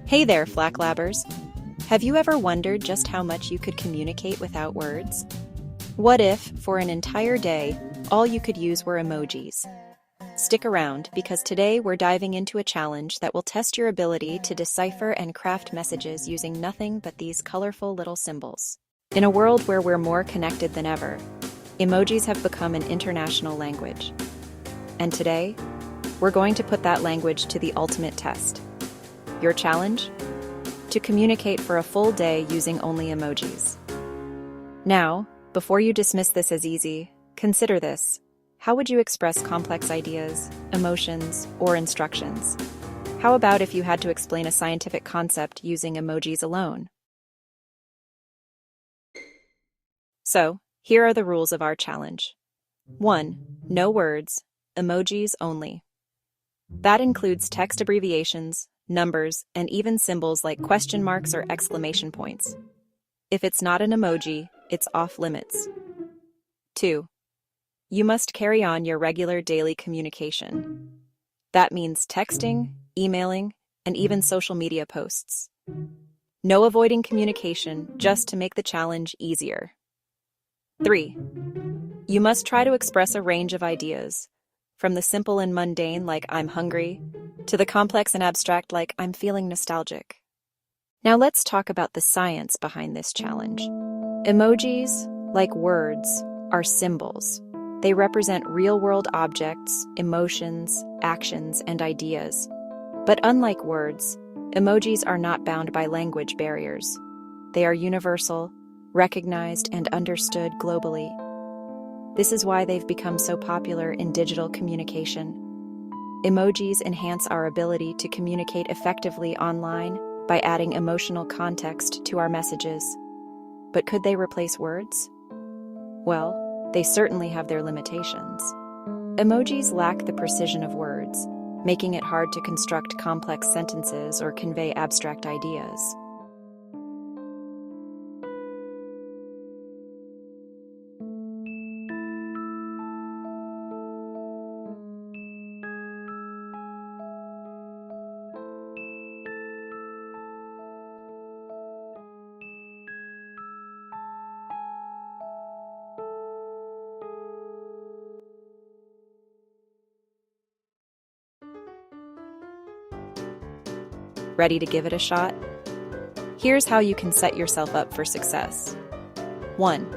Hey there, FlakLabbers! Have you ever wondered just how much you could communicate without words? What if, for an entire day, all you could use were emojis? Stick around, because today we're diving into a challenge that will test your ability to decipher and craft messages using nothing but these colorful little symbols. In a world where we're more connected than ever, emojis have become an international language. And today, we're going to put that language to the ultimate test. Your challenge? To communicate for a full day using only emojis. Now, before you dismiss this as easy, consider this. How would you express complex ideas, emotions, or instructions? How about if you had to explain a scientific concept using emojis alone? So, here are the rules of our challenge. 1. No words, emojis only. That includes text abbreviations, numbers, and even symbols like question marks or exclamation points. If it's not an emoji, it's off limits. 2. You must carry on your regular daily communication. That means texting, emailing, and even social media posts. No avoiding communication, just to make the challenge easier. 3. You must try to express a range of ideas, from the simple and mundane like "I'm hungry" to the complex and abstract like "I'm feeling nostalgic." Now let's talk about the science behind this challenge. Emojis, like words, are symbols. They represent real-world objects, emotions, actions, and ideas. But unlike words, emojis are not bound by language barriers. They are universal, recognized, and understood globally. This is why they've become so popular in digital communication. Emojis enhance our ability to communicate effectively online by adding emotional context to our messages. But could they replace words? Well, they certainly have their limitations. Emojis lack the precision of words, making it hard to construct complex sentences or convey abstract ideas. Ready to give it a shot? Here's how you can set yourself up for success. 1.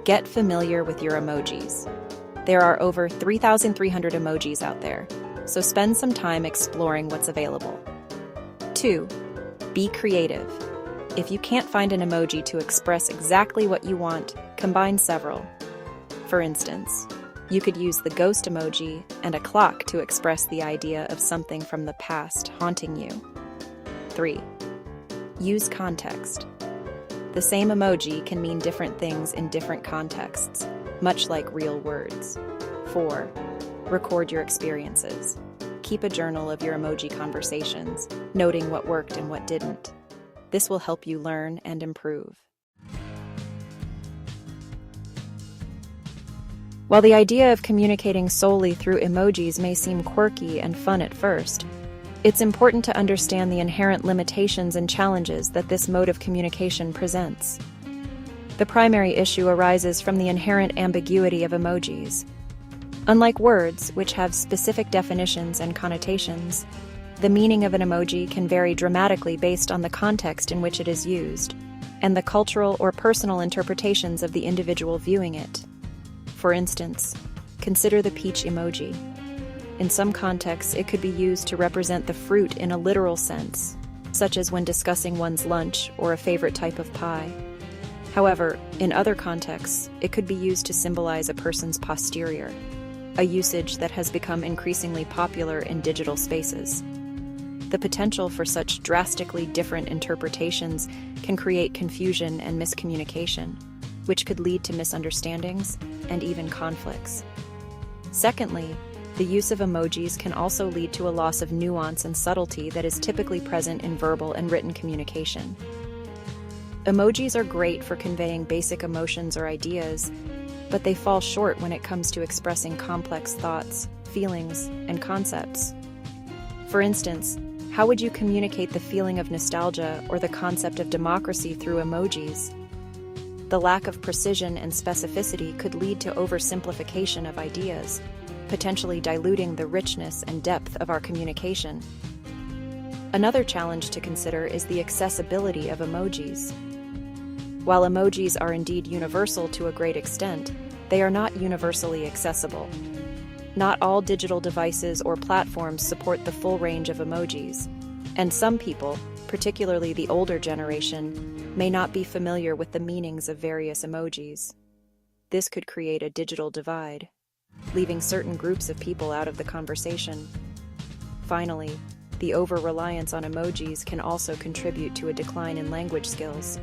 Get familiar with your emojis. There are over 3,300 emojis out there, so spend some time exploring what's available. 2. Be creative. If you can't find an emoji to express exactly what you want, combine several. For instance, you could use the ghost emoji and a clock to express the idea of something from the past haunting you. 3. Use context. The same emoji can mean different things in different contexts, much like real words. 4. Record your experiences. Keep a journal of your emoji conversations, noting what worked and what didn't. This will help you learn and improve. While the idea of communicating solely through emojis may seem quirky and fun at first, it's important to understand the inherent limitations and challenges that this mode of communication presents. The primary issue arises from the inherent ambiguity of emojis. Unlike words, which have specific definitions and connotations, the meaning of an emoji can vary dramatically based on the context in which it is used, and the cultural or personal interpretations of the individual viewing it. For instance, consider the peach emoji. In some contexts, it could be used to represent the fruit in a literal sense, such as when discussing one's lunch or a favorite type of pie. However, in other contexts, it could be used to symbolize a person's posterior, a usage that has become increasingly popular in digital spaces. The potential for such drastically different interpretations can create confusion and miscommunication, which could lead to misunderstandings and even conflicts. Secondly, the use of emojis can also lead to a loss of nuance and subtlety that is typically present in verbal and written communication. Emojis are great for conveying basic emotions or ideas, but they fall short when it comes to expressing complex thoughts, feelings, and concepts. For instance, How would you communicate the feeling of nostalgia or the concept of democracy through emojis? The lack of precision and specificity could lead to oversimplification of ideas, potentially diluting the richness and depth of our communication. Another challenge to consider is the accessibility of emojis. While emojis are indeed universal to a great extent, they are not universally accessible. Not all digital devices or platforms support the full range of emojis, and some people, particularly the older generation, may not be familiar with the meanings of various emojis. This could create a digital divide, leaving certain groups of people out of the conversation. Finally, the over-reliance on emojis can also contribute to a decline in language skills.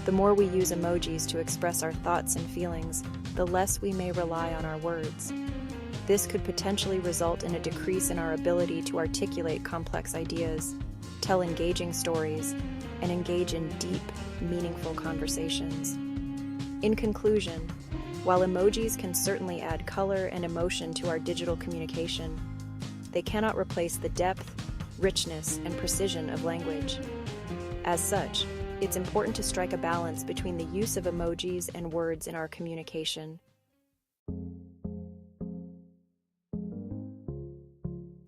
The more we use emojis to express our thoughts and feelings, the less we may rely on our words. This could potentially result in a decrease in our ability to articulate complex ideas, tell engaging stories, and engage in deep, meaningful conversations. In conclusion, while emojis can certainly add color and emotion to our digital communication, they cannot replace the depth, richness, and precision of language. As such, it's important to strike a balance between the use of emojis and words in our communication.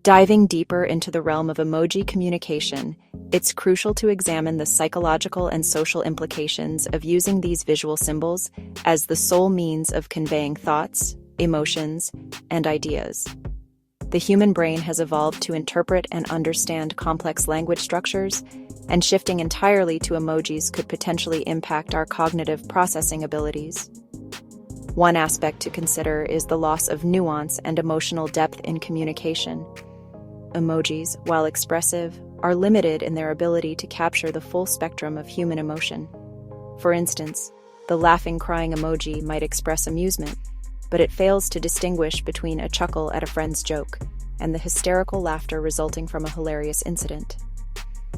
Diving deeper into the realm of emoji communication, it's crucial to examine the psychological and social implications of using these visual symbols as the sole means of conveying thoughts, emotions, and ideas. The human brain has evolved to interpret and understand complex language structures, and shifting entirely to emojis could potentially impact our cognitive processing abilities. One aspect to consider is the loss of nuance and emotional depth in communication. Emojis, while expressive, are limited in their ability to capture the full spectrum of human emotion. For instance, the laughing crying emoji might express amusement, but it fails to distinguish between a chuckle at a friend's joke and the hysterical laughter resulting from a hilarious incident.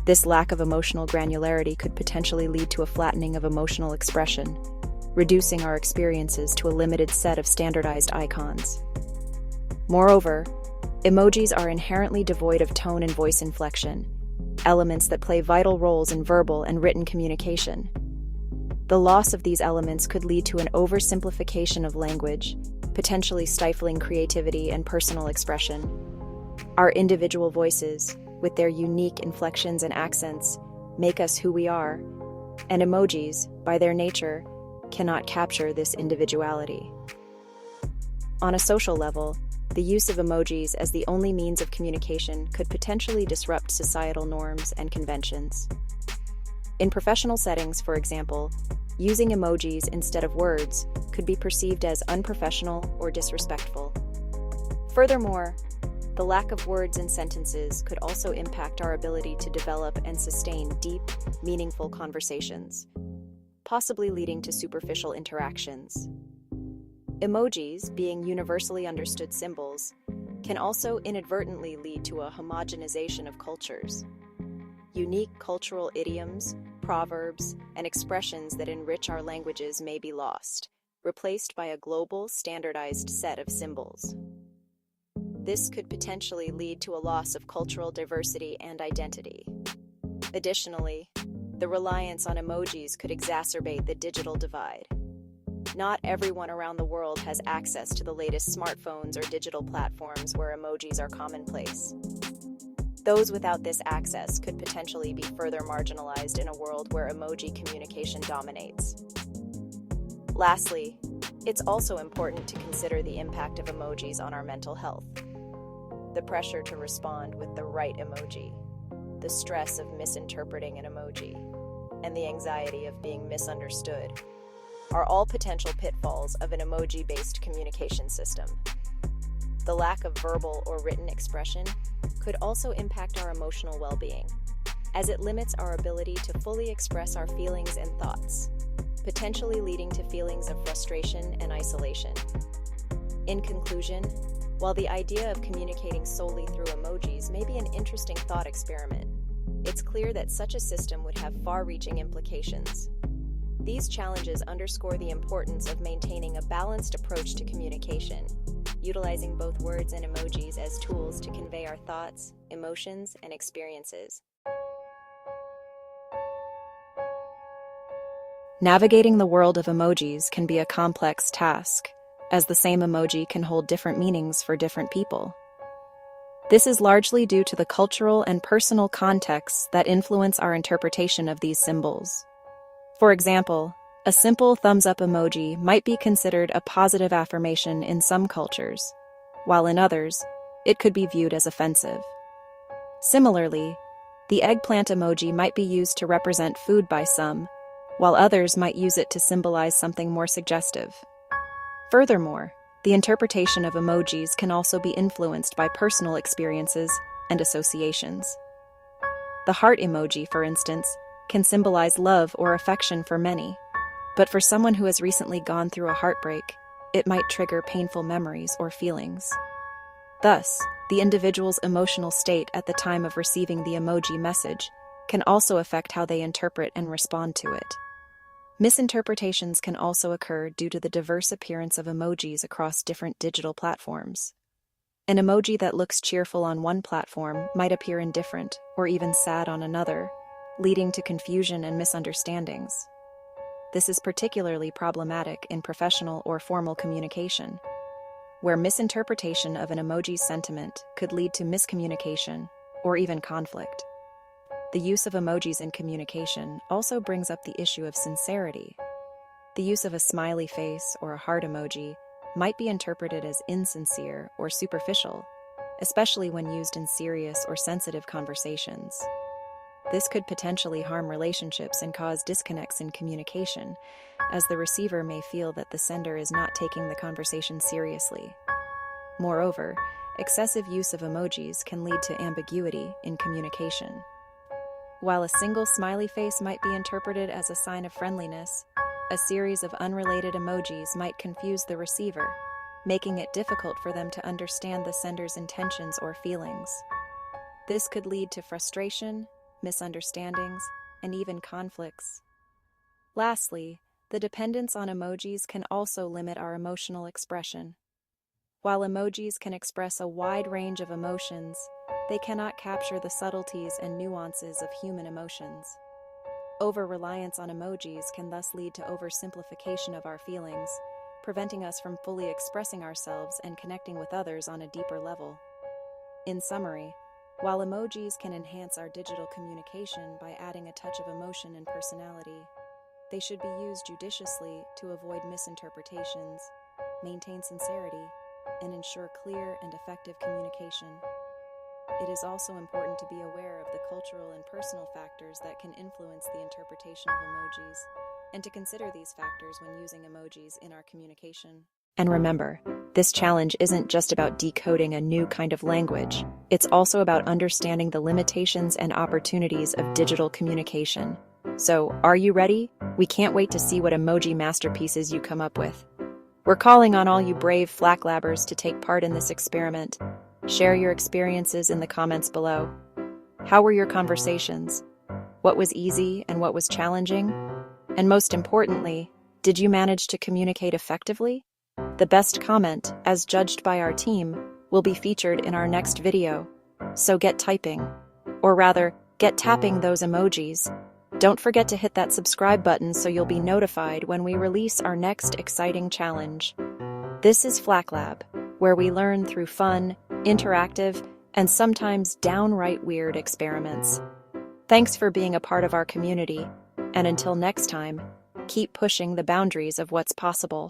This lack of emotional granularity could potentially lead to a flattening of emotional expression, reducing our experiences to a limited set of standardized icons. Moreover, emojis are inherently devoid of tone and voice inflection, elements that play vital roles in verbal and written communication. The loss of these elements could lead to an oversimplification of language, potentially stifling creativity and personal expression. Our individual voices, with their unique inflections and accents, make us who we are, and emojis, by their nature, cannot capture this individuality. On a social level, the use of emojis as the only means of communication could potentially disrupt societal norms and conventions. In professional settings, for example, using emojis instead of words could be perceived as unprofessional or disrespectful. Furthermore, the lack of words in sentences could also impact our ability to develop and sustain deep, meaningful conversations, possibly leading to superficial interactions. Emojis, being universally understood symbols, can also inadvertently lead to a homogenization of cultures. Unique cultural idioms, proverbs, and expressions that enrich our languages may be lost, replaced by a global, standardized set of symbols. This could potentially lead to a loss of cultural diversity and identity. Additionally, the reliance on emojis could exacerbate the digital divide. Not everyone around the world has access to the latest smartphones or digital platforms where emojis are commonplace. Those without this access could potentially be further marginalized in a world where emoji communication dominates. Lastly, it's also important to consider the impact of emojis on our mental health. The pressure to respond with the right emoji, the stress of misinterpreting an emoji, and the anxiety of being misunderstood are all potential pitfalls of an emoji-based communication system. The lack of verbal or written expression could also impact our emotional well-being, as it limits our ability to fully express our feelings and thoughts, potentially leading to feelings of frustration and isolation. In conclusion, while the idea of communicating solely through emojis may be an interesting thought experiment, it's clear that such a system would have far-reaching implications. These challenges underscore the importance of maintaining a balanced approach to communication, utilizing both words and emojis as tools to convey our thoughts, emotions, and experiences. Navigating the world of emojis can be a complex task, as the same emoji can hold different meanings for different people. This is largely due to the cultural and personal contexts that influence our interpretation of these symbols. For example, a simple thumbs-up emoji might be considered a positive affirmation in some cultures, while in others, it could be viewed as offensive. Similarly, the eggplant emoji might be used to represent food by some, while others might use it to symbolize something more suggestive. Furthermore, the interpretation of emojis can also be influenced by personal experiences and associations. The heart emoji, for instance, can symbolize love or affection for many, but for someone who has recently gone through a heartbreak, it might trigger painful memories or feelings. Thus, the individual's emotional state at the time of receiving the emoji message can also affect how they interpret and respond to it. Misinterpretations can also occur due to the diverse appearance of emojis across different digital platforms. An emoji that looks cheerful on one platform might appear indifferent or even sad on another, leading to confusion and misunderstandings. This is particularly problematic in professional or formal communication, where misinterpretation of an emoji's sentiment could lead to miscommunication or even conflict. The use of emojis in communication also brings up the issue of sincerity. The use of a smiley face or a heart emoji might be interpreted as insincere or superficial, especially when used in serious or sensitive conversations. This could potentially harm relationships and cause disconnects in communication, as the receiver may feel that the sender is not taking the conversation seriously. Moreover, excessive use of emojis can lead to ambiguity in communication. While a single smiley face might be interpreted as a sign of friendliness, a series of unrelated emojis might confuse the receiver, making it difficult for them to understand the sender's intentions or feelings. This could lead to frustration, misunderstandings, and even conflicts. Lastly, the dependence on emojis can also limit our emotional expression. While emojis can express a wide range of emotions, they cannot capture the subtleties and nuances of human emotions. Over-reliance on emojis can thus lead to oversimplification of our feelings, preventing us from fully expressing ourselves and connecting with others on a deeper level. In summary, while emojis can enhance our digital communication by adding a touch of emotion and personality, they should be used judiciously to avoid misinterpretations, maintain sincerity, and ensure clear and effective communication. It is also important to be aware of the cultural and personal factors that can influence the interpretation of emojis, and to consider these factors when using emojis in our communication. And remember, this challenge isn't just about decoding a new kind of language. It's also about understanding the limitations and opportunities of digital communication. So, are you ready? We can't wait to see what emoji masterpieces you come up with. We're calling on all you brave FlakLabbers to take part in this experiment. Share your experiences in the comments below. How were your conversations? What was easy and what was challenging? And most importantly, did you manage to communicate effectively? The best comment, as judged by our team, will be featured in our next video. So get typing. Or rather, get tapping those emojis. Don't forget to hit that subscribe button so you'll be notified when we release our next exciting challenge. This is FlakLab, where we learn through fun, interactive, and sometimes downright weird experiments. Thanks for being a part of our community, and until next time, keep pushing the boundaries of what's possible.